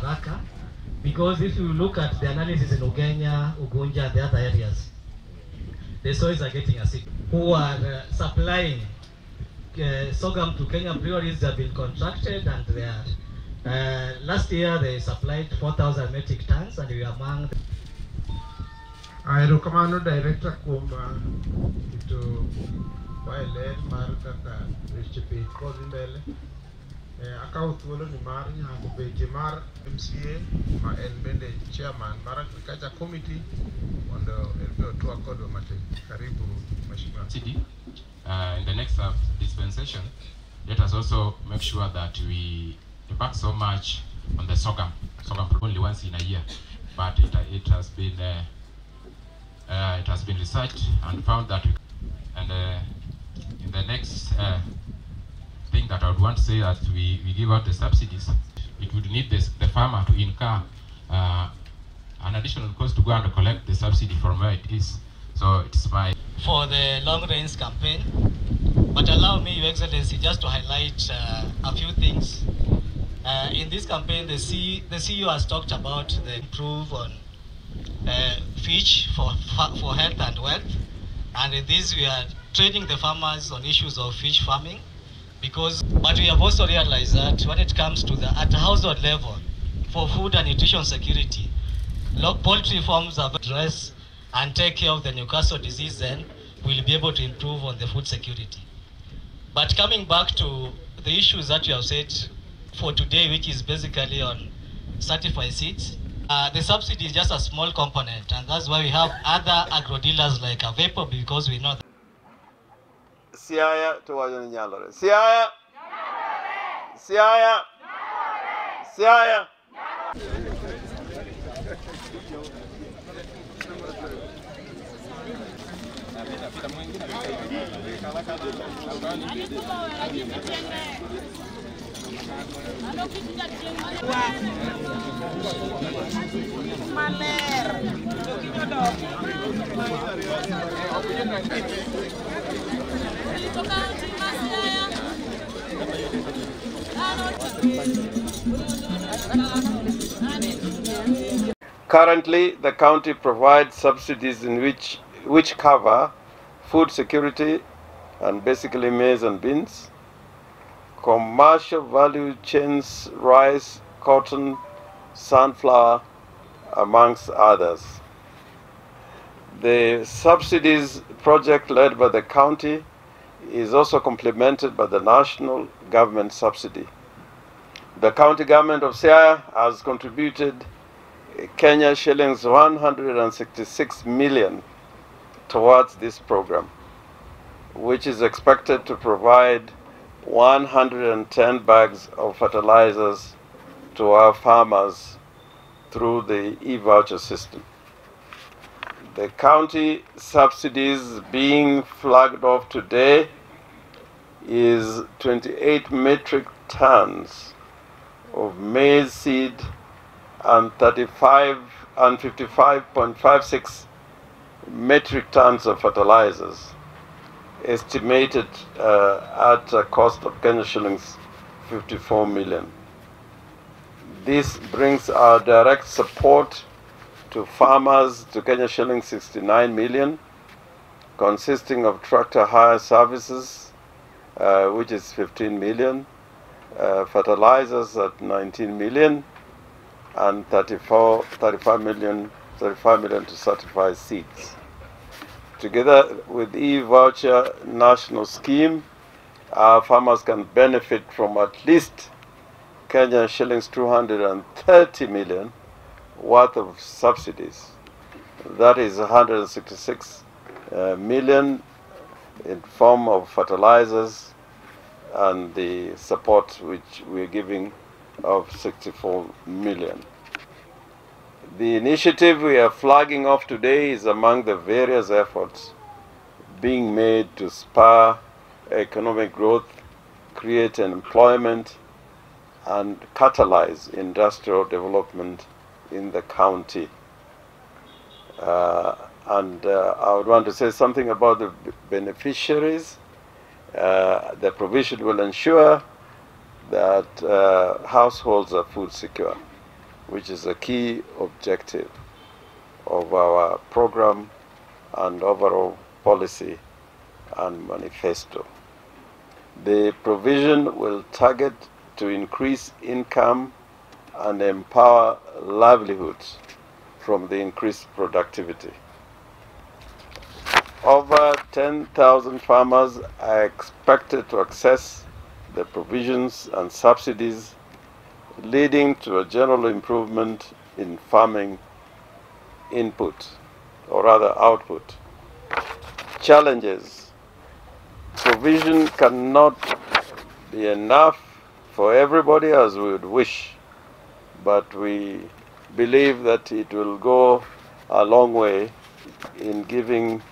haraka, because if you look at the analysis in Ugenya, Ugunja, and the other areas, the soils are getting acidic. Who are supplying sorghum to Kenya breweries have been contracted, and they are, last year they supplied 4,000 metric tons, and we are among the Aerokamano director kuma ito baile markaka recipe kodindele akautuolo ni mar nyango beje mar MCA ma en bende chairman mar agriculture committee mondo elbeo tuwa kodo mate karibu mheshimiwa CD. In the next dispensation, let us also make sure that we embark so much on the sorghum only once in a year, but it has been researched and found that in the next thing that I would want to say that we give out the subsidies, it would need the farmer to incur an additional cost to go and collect the subsidy from where it is. So it's my for the long range campaign. But allow me, Your Excellency, just to highlight a few things. In this campaign, the CEO has talked about the improve on fish for health and wealth, and in this we are training the farmers on issues of fish farming, but we have also realized that when it comes to at the household level for food and nutrition security, poultry farms have addressed and take care of the Newcastle disease, then we'll be able to improve on the food security. But coming back to the issues that you have said for today, which is basically on certified seeds, the subsidy is just a small component, and that's why we have other agro dealers like a vapor, because we know that. Siaya tuwajo ni nyalore. Siaya. Siaya. Siaya. Currently, the county provides subsidies in which cover food security and basically maize and beans, commercial value chains, rice, cotton, sunflower, amongst others. The subsidies project led by the county is also complemented by the national government subsidy. The county government of Siaya has contributed Kenya shillings 166 million towards this program, which is expected to provide 110 bags of fertilizers to our farmers through the e-voucher system. The county subsidies being flagged off today is 28 metric tons of maize seed and 55.56 metric tons of fertilizers, estimated at a cost of Kenya shillings 54 million. This brings our direct support to farmers to Kenya shillings 69 million, consisting of tractor hire services, which is 15 million, fertilizers at 19 million, and 35 million to certify seeds. Together with e-voucher national scheme, our farmers can benefit from at least Kenya shillings 230 million worth of subsidies. That is 166 million in form of fertilizers and the support which we're giving of 64 million. The initiative we are flagging off today is among the various efforts being made to spur economic growth, create employment, and catalyze industrial development in the county. I would want to say something about the beneficiaries. The provision will ensure that households are food secure. which is a key objective of our program and overall policy and manifesto. The provision will target to increase income and empower livelihoods from the increased productivity. Over 10,000 farmers are expected to access the provisions and subsidies, leading to a general improvement in farming input, or rather output. Challenges. Provision cannot be enough for everybody as we would wish, but we believe that it will go a long way in giving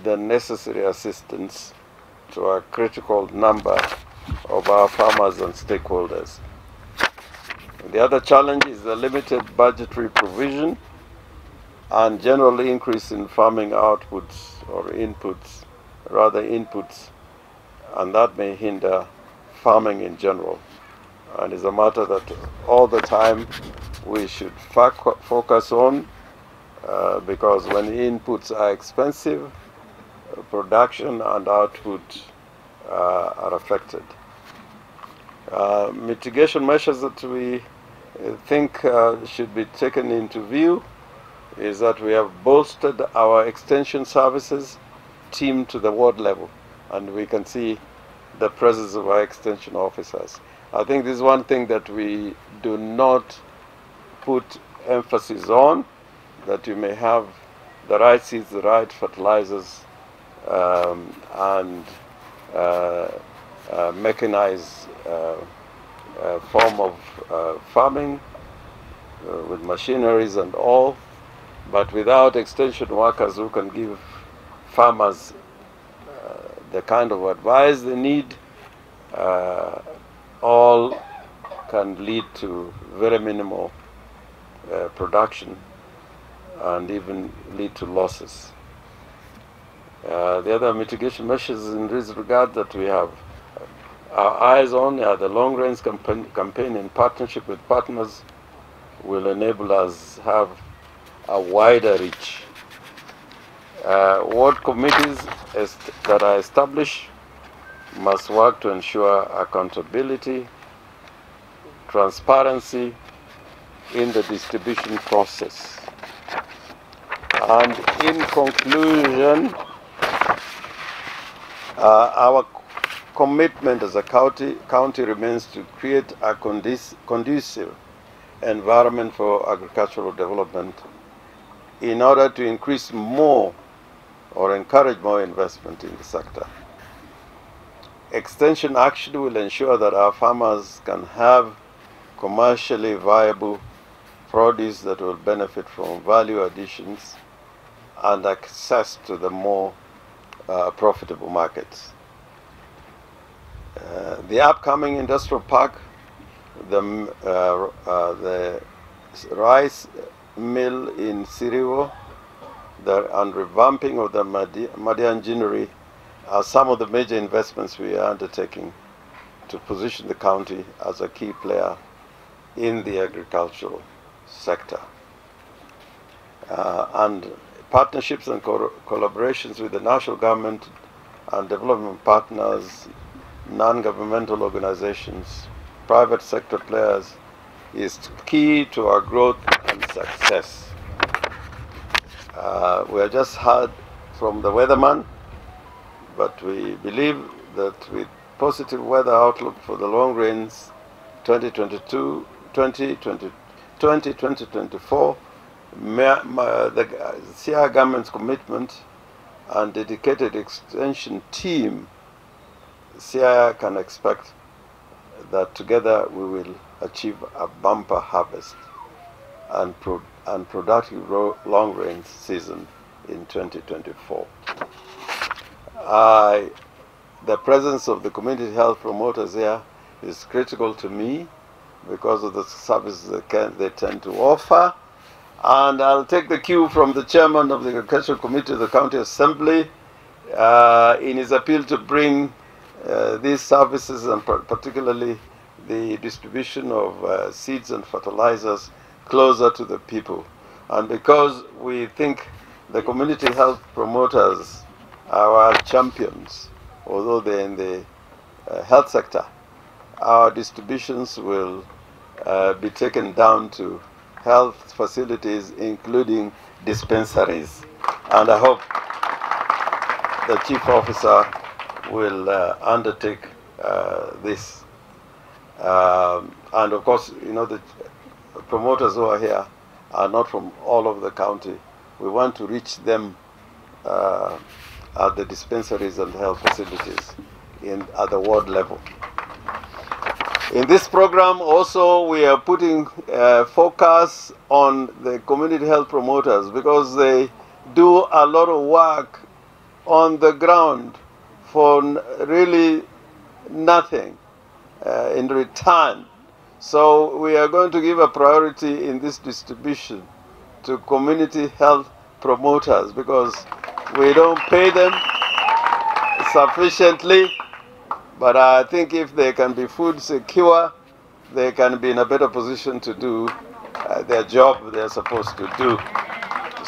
the necessary assistance to a critical number of our farmers and stakeholders. The other challenge is the limited budgetary provision and general increase in farming outputs or inputs, and that may hinder farming in general. And it's a matter that all the time we should focus on, because when inputs are expensive, production and output are affected. Mitigation measures that we think should be taken into view is that we have bolstered our extension services team to the ward level, and we can see the presence of our extension officers. I think this is one thing that we do not put emphasis on, that you may have the right seeds, the right fertilizers, and mechanized form of farming with machineries and all, but without extension workers who can give farmers the kind of advice they need, all can lead to very minimal production and even lead to losses. The other mitigation measures in this regard that we have our eyes on are the long-range campaign in partnership with partners will enable us have a wider reach. Ward committees that are established must work to ensure accountability, transparency in the distribution process. And in conclusion, our commitment as a county remains to create a conducive environment for agricultural development in order to increase more or encourage more investment in the sector. Extension action will ensure that our farmers can have commercially viable produce that will benefit from value additions and access to the more profitable markets. The upcoming industrial park, the rice mill in Siriwo, and revamping of the Madianjinery are some of the major investments we are undertaking to position the county as a key player in the agricultural sector. And partnerships and collaborations with the national government and development partners, non-governmental organizations, private sector players is key to our growth and success. We have just heard from the weatherman, but we believe that with positive weather outlook for the long range 2024, the CI government's commitment and dedicated extension team, CI can expect that together we will achieve a bumper harvest and productive long-range season in 2024. The presence of the community health promoters here is critical to me because of the services they tend to offer. And I'll take the cue from the chairman of the Agricultural Committee of the County Assembly in his appeal to bring these services, and particularly the distribution of seeds and fertilizers, closer to the people. And because we think the community health promoters are our champions, although they're in the health sector, our distributions will be taken down to health facilities, including dispensaries. And I hope the chief officer will undertake this. And of course, you know, the promoters who are here are not from all over the county. We want to reach them at the dispensaries and health facilities at the ward level. In this program also we are putting focus on the community health promoters because they do a lot of work on the ground for really nothing in return. So we are going to give a priority in this distribution to community health promoters because we don't pay them sufficiently, but I think if they can be food secure, they can be in a better position to do their job they're supposed to do.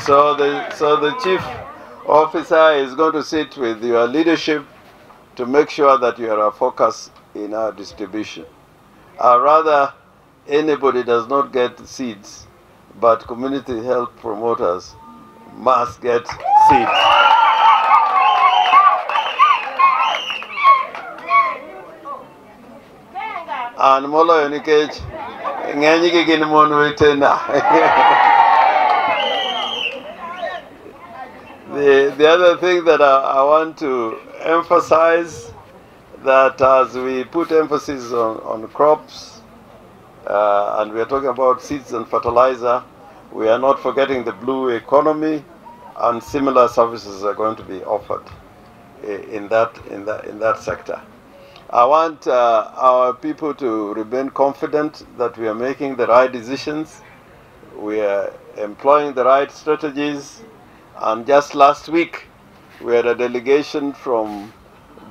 So the chief officer is going to sit with your leadership to make sure that you are a focus in our distribution. Rather, anybody does not get seeds, but community health promoters must get seeds. And molo yonikech ngenyi gigin mon wetena. The other thing that I want to emphasize, that as we put emphasis on crops and we are talking about seeds and fertilizer, we are not forgetting the blue economy, and similar services are going to be offered in that sector. I want our people to remain confident that we are making the right decisions, we are employing the right strategies, and just last week we had a delegation from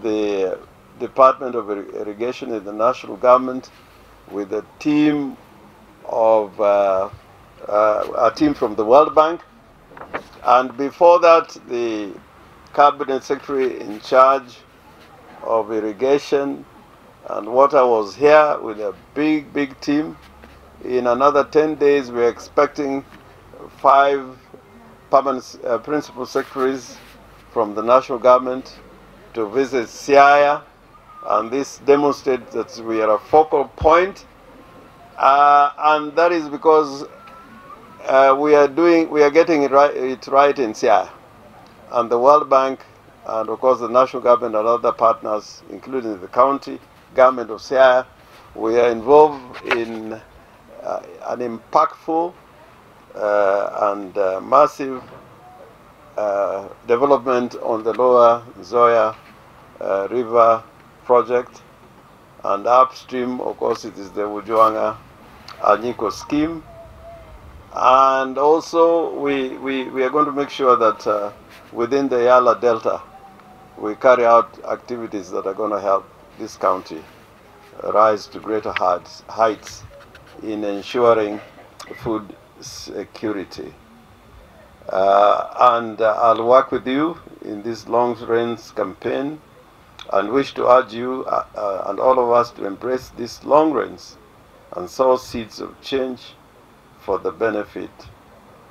the Department of Irrigation in the national government with a team of a team from the World Bank, and before that the Cabinet Secretary in charge of irrigation and water was here with a big team. In another 10 days we are expecting 5 permanent principal secretaries from the national government to visit Siaya, and this demonstrates that we are a focal point, and that is because we are getting it right in Siaya, and the World Bank and of course the national government and other partners, including the county government of Siaya, we are involved in an impactful and massive development on the lower Nzoia river project, and upstream of course it is the Ujwanga Anyiko scheme, and also we are going to make sure that within the Yala Delta we carry out activities that are going to help this county rise to greater heights in ensuring food security. And I'll work with you in this long-range campaign and wish to urge you and all of us to embrace this long range and sow seeds of change for the benefit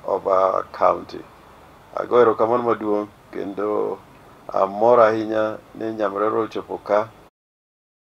of our county. Agoero kamano maduong' kendo amor ahinya ni Nyamrero ochopo ka